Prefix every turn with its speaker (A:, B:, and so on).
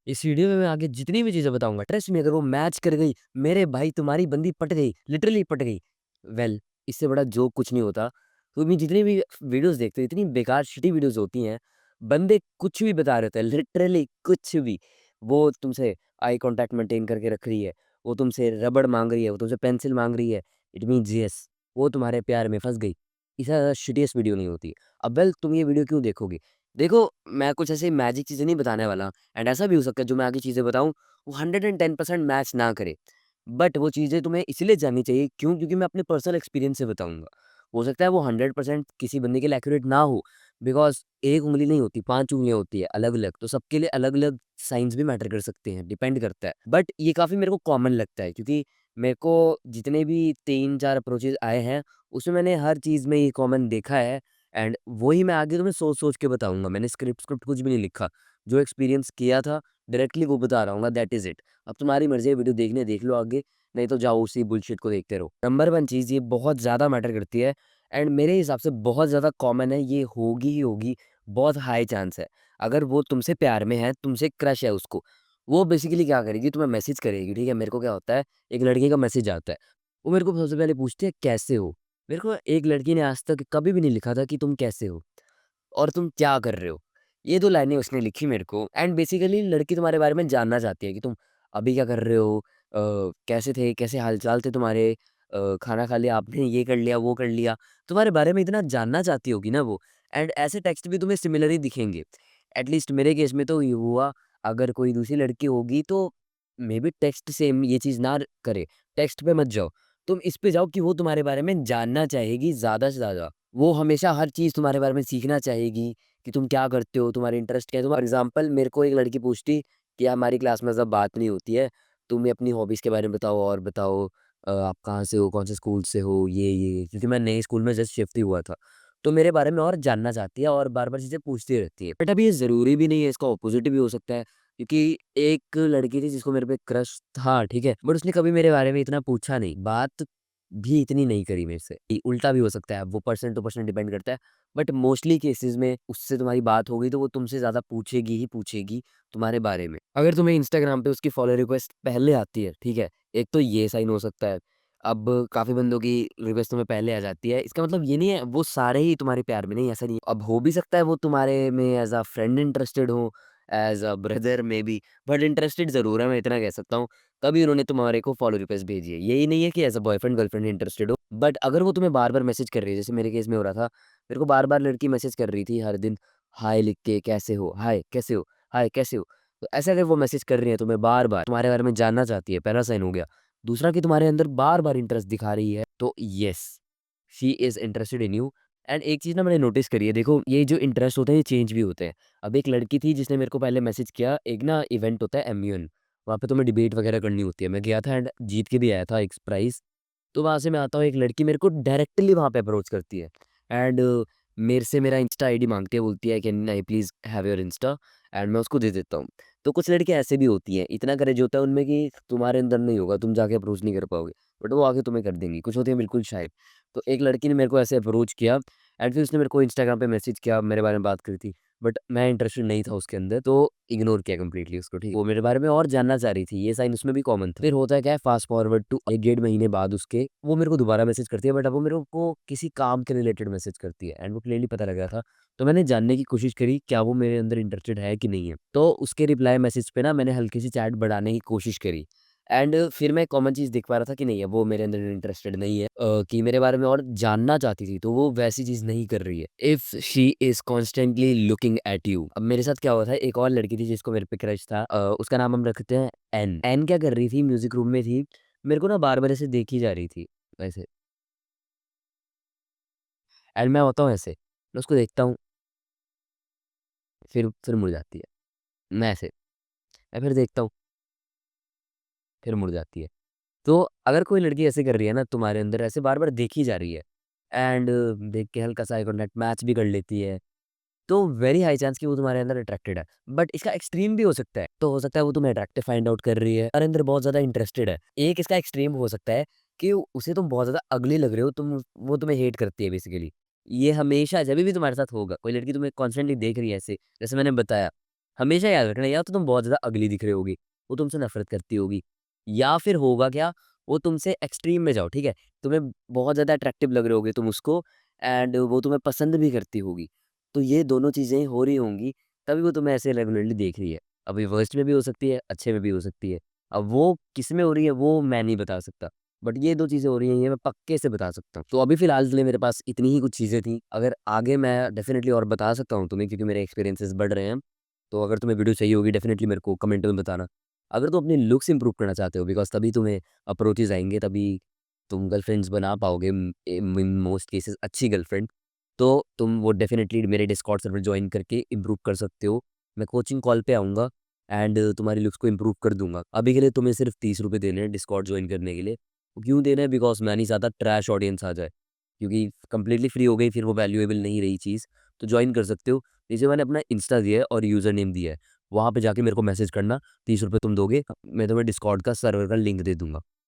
A: इस वीडियो में मैं आगे जितनी भी चीज़ें बताऊँगा, ट्रस्ट मी, अगर वो मैच कर गई, मेरे भाई तुम्हारी बंदी पट गई, लिटरली पट गई। वेल इससे बड़ा जोक कुछ नहीं होता। तुम जितनी भी वीडियोज़ देखते हो, इतनी बेकार शिटी वीडियोज़ होती हैं, बंदे कुछ भी बता रहे होते हैं, लिटरली कुछ भी। वो तुमसे आई कॉन्टैक्ट मेंटेन करके रख रही है, वो तुमसे रबड़ माँग रही है, वो तुमसे पेंसिल माँग रही है, इट मीन्स येस, वो तुम्हारे प्यार में फँस गई। इससे ज़्यादा शिटीएस्ट वीडियो नहीं होती। अब वेल तुम ये वीडियो क्यों देखोगे? देखो, मैं कुछ ऐसी मैजिक चीज़ें नहीं बताने वाला। एंड ऐसा भी हो सकता है जो मैं आगे चीज़ें बताऊँ वो 110% मैच ना करे। बट वो चीज़ें तुम्हें इसलिए जाननी चाहिए क्यों? क्योंकि मैं अपने पर्सनल एक्सपीरियंस से बताऊँगा। हो सकता है वो 100% किसी बंदे के लिए एक्यूरेट ना हो, बिकॉज़ एक उँगली नहीं होती, 5 उँगलियाँ होती है अलग-अलग, तो सबके लिए अलग-अलग साइन्स भी मैटर कर सकते हैं, डिपेंड करता है। बट ये काफ़ी मेरे को कॉमन लगता है क्योंकि मेरे को जितने भी 3-4 अप्रोचेज़ आए हैं, उसमें मैंने हर चीज़ में ये कॉमन देखा है। एंड वही मैं आगे तुम्हें सोच-सोच के बताऊँगा। मैंने स्क्रिप्ट कुछ भी नहीं लिखा। जो एक्सपीरियंस किया था, डायरेक्टली वो बता रहा हूँ, दैट इज़ इट। अब तुम्हारी मर्ज़ी है वीडियो देखनी है देख लो आगे, नहीं तो जाओ उसी बुलशिट को देखते रहो। नंबर 1 चीज़ ये बहुत ज़्यादा मैटर करती है एंड मेरे हिसाब से बहुत ज़्यादा कॉमन है, ये होगी ही होगी, बहुत हाई चांस है। अगर वो तुमसे प्यार में है, तुमसे क्रश है उसको, वो बेसिकली क्या करेगी, तुम्हें मैसेज करेगी, ठीक है? मेरे को क्या होता है, एक लड़की का मैसेज आता है, वो मेरे को सबसे पहले पूछती है, "कैसे हो?" मेरे को एक लड़की ने आज तक कभी भी नहीं लिखा था कि तुम कैसे हो और तुम क्या कर रहे हो। ये 2 लाइनें उसने लिखी मेरे को एंड बेसिकली लड़की तुम्हारे बारे में जानना चाहती है कि तुम अभी क्या कर रहे हो? कैसे थे? कैसे हाल-चाल थे तुम्हारे? खाना खा लिया आपने? ये कर लिया, वो कर लिया। तुम्हारे बारे में इतना जानना चाहती होगी ना वो एंड ऐसे टेक्स्ट भी तुम्हें सिमिलर ही दिखेंगे। एट लीस्ट मेरे केस में तो ये हुआ, अगर कोई दूसरी लड़की होगी तो मेबी टेक्स्ट सेम ये चीज़ ना करे। टेक्स्ट पे मत जाओ। तुम इस पे जाओ कि वो तुम्हारे बारे में जानना चाहेगी ज़्यादा से ज़्यादा। वो हमेशा हर चीज़ तुम्हारे बारे में सीखना चाहेगी कि तुम क्या करते हो, तुम्हारे इंटरेस्ट क्या है। तो फॉर एग्ज़ाम्पल मेरे को एक लड़की पूछती कि हमारी क्लास में सब बात नहीं होती है, तुम्हें अपनी हॉबीज़ के बारे में बताओ और बताओ, आप कहाँ से हो, कौन से स्कूल से हो, ये। क्योंकि मैं नए स्कूल में जस्ट शिफ्ट ही हुआ था। तो मेरे बारे में और जानना चाहती है और बार-बार चीज़ें पूछती रहती है। बट अभी ये ज़रूरी भी नहीं है, इसका ऑपोज़िट भी हो सकता है क्योंकि एक लड़की थी जिसको मेरे पे क्रश था, ठीक है? बट उसने कभी मेरे बारे में इतना पूछा नहीं, बात भी इतनी नहीं करी मेरे से। उल्टा भी हो सकता है, वो पर्सन टू पर्सन डिपेंड करता है। बट मोस्टली केसेज़ में उससे तुम्हारी बात हो गई तो वो तुमसे ज़्यादा पूछेगी ही पूछेगी तुम्हारे बारे में। अगर तुम्हें इंस्टाग्राम पे उसकी फॉलो रिक्वेस्ट पहले आती है, ठीक है? एक तो ये साइन हो सकता है। अब काफ़ी बंदों की रिक्वेस्ट तुम्हें पहले आ जाती है, इसका मतलब ये नहीं है वो सारे ही तुम्हारे प्यार में नहीं, ऐसा नहीं है। अब हो भी सकता है वो तुम्हारे में एज़ अ फ्रेंड इंटरेस्टेड हो, as a brother maybe, but interested ज़रूर है, मैं इतना कह सकता हूँ। तभी उन्होंने तुम्हारे को फॉलो रिक्वेस्ट भेजी है। यही नहीं है कि as a boyfriend girlfriend interested हो। बट अगर वो तुम्हें बार-बार मैसेज कर रही है, जैसे मेरे केस में हो रहा था, मेरे को बार-बार लड़की मैसेज कर रही थी हर दिन, हाय लिख के, कैसे हो? हाय, कैसे हो? हाय, कैसे हो? तो ऐसे अगर वो मैसेज कर रही है तुम्हें बार-बार, तुम्हारे बारे में जानना चाहती है, पहला साइन हो गया। दूसरा कि तुम्हारे अंदर बार-बार इंटरेस्ट दिखा रही है, तो yes, she is interested in you. And एक चीज़ ना मैंने नोटिस करी है, देखो ये जो इंटरेस्ट होते हैं, ये चेंज भी होते हैं। अब एक लड़की थी जिसने मेरे को पहले मैसेज किया, एक ना इवेंट होता है एमयूएन, वहाँ पे तुम्हें डिबेट वगैरह करनी होती है। मैं गया था एंड जीत के भी आया था एक प्राइज़। तो वहाँ से मैं आता हूँ, एक लड़की मेरे को डायरेक्टली वहाँ पे अप्रोच करती है एंड मेरे से मेरा इंस्टा आईडी माँगती है, बोलती है can I please have your Insta, and मैं उसको दे देता हूँ। तो कुछ लड़कियाँ ऐसे भी होती हैं, इतना करेज होता है उनमें कि तुम्हारे अंदर नहीं होगा, तुम जाके अप्रोच नहीं कर पाओगे, बट वो आके तुम्हें कर देंगी। कुछ होती हैं बिल्कुल शाय। तो एक लड़की ने मेरे को ऐसे अप्रोच किया एंड फिर उसने मेरे को इंस्टाग्राम पे मैसेज किया, मेरे बारे में बात करी थी। बट मैं इंटरेस्टेड नहीं था उसके अंदर, तो इग्नोर किया कंप्लीटली उसको, ठीक है। वो मेरे बारे में और जानना चाह रही थी, ये साइन उसमें भी कॉमन था। फिर होता है क्या है, फास्ट फॉरवर्ड टू 1 डेढ़ महीने बाद उसके वो मेरे को दोबारा मैसेज करती है, बट अब वो मेरे को किसी काम के रिलेटेड मैसेज करती है एंड वो क्लियरली पता लग रहा था। तो मैंने जानने की कोशिश करी क्या वो मेरे अंदर इंटरेस्टेड है कि नहीं है। तो उसके रिप्लाई मैसेज पे ना मैंने हल्की सी चैट बढ़ाने की कोशिश करी एंड फिर मैं कॉमन चीज़ देख पा रहा था कि नहीं है, वो मेरे अंदर इंटरेस्टेड नहीं है, कि मेरे बारे में और जानना चाहती थी, तो वो वैसी चीज़ नहीं कर रही है। If she is constantly looking at you. अब मेरे साथ क्या हुआ था, एक और लड़की थी जिसको मेरे पे क्रश था, उसका नाम हम रखते हैं एन। एन क्या कर रही थी, म्यूज़िक रूम में थी, मेरे को ना बार-बार ऐसे देखी जा रही थी, ऐसे, एंड मैं होता हूँ ऐसे, मैं उसको देखता हूँ, फिर मुड़ जाती है। मैं ऐसे, मैं फिर देखता हूँ, फिर मुड़ जाती है। तो अगर कोई लड़की ऐसे कर रही है ना, तुम्हारे अंदर ऐसे बार-बार देखी जा रही है एंड देख के हल्का-सा आई कॉन्टैक्ट मैच भी कर लेती है, तो वेरी हाई चांस कि वो तुम्हारे अंदर अट्रैक्टेड है। बट इसका एक्सट्रीम भी हो सकता है, तो हो सकता है वो तुम्हें अट्रैक्टिव फाइंड आउट कर रही है, तुम्हारे अंदर बहुत ज़्यादा इंटरेस्टेड है। एक इसका एक्सट्रीम हो सकता है कि उसे तुम बहुत ज़्यादा अगली लग रहे हो, वो तुम्हें हेट करती है बेसिकली। ये हमेशा जभी भी तुम्हारे साथ होगा, कोई लड़की तुम्हें कॉन्स्टेंटली देख रही है ऐसे, जैसे मैंने बताया, हमेशा याद रखना, या तो तुम बहुत ज़्यादा अगली दिख रहे होगे, वो तुमसे नफ़रत करती होगी, या फिर होगा क्या, वो तुमसे एक्सट्रीम में जाओ, ठीक है? तुम्हें बहुत ज़्यादा अट्रैक्टिव लग रहे होगे तुम उसको, एंड वो तुम्हें पसंद भी करती होगी। तो ये दोनों चीज़ें हो रही होंगी, तभी वो तुम्हें ऐसे रेगुलरली देख रही है। अब ये वर्स्ट में भी हो सकती है, अच्छे में भी हो सकती है। अब वो किस में हो रही है, वो मैं नहीं बता सकता। बट ये 2 चीज़ें हो रही हैं, ये मैं पक्के से बता सकता हूँ। तो अभी फ़िलहाल के लिए मेरे पास इतनी ही कुछ चीज़ें थी। अगर आगे मैं डेफ़िनिटली और बता सकता हूँ तुम्हें, क्योंकि मेरे एक्सपीरियंसेस बढ़ रहे हैं। तो अगर तुम्हें वीडियो चाहिए होगी, डेफ़िनिटली मेरे को कमेंट में बताना। अगर तुम अपने लुक्स इम्प्रूव करना चाहते हो, बिकॉज़ तभी तुम्हें अप्रोचेज़ आएँगे, तभी तुम गर्लफ्रेंड्स बना पाओगे, इन मोस्ट केसेज़ अच्छी गर्लफ्रेंड। तो तुम वो डेफ़िनिटली मेरे डिस्कॉर्ड सर्वर जॉइन करके इम्प्रूव कर सकते हो। मैं कोचिंग कॉल पे आऊँगा एंड तुम्हारी लुक्स को इम्प्रूव कर दूँगा। अभी के लिए तुम्हें सिर्फ़ ₹30 देने हैं डिस्कॉर्ड जॉइन करने के लिए। क्यों देना है? बिकॉज़ मैं नहीं चाहता ट्रैश ऑडियंस आ जाए, क्योंकि कंप्लीटली फ्री हो गई फिर वो वैल्यूएबल नहीं रही चीज़, तो जॉइन कर सकते हो। नीचे मैंने अपना इंस्टा दिया है और यूज़र नेम दिया है, वहाँ पे जाके मेरे को मैसेज करना, ₹30 तुम दोगे, मैं तुम्हें डिस्कॉर्ड का सर्वर का लिंक दे दूँगा।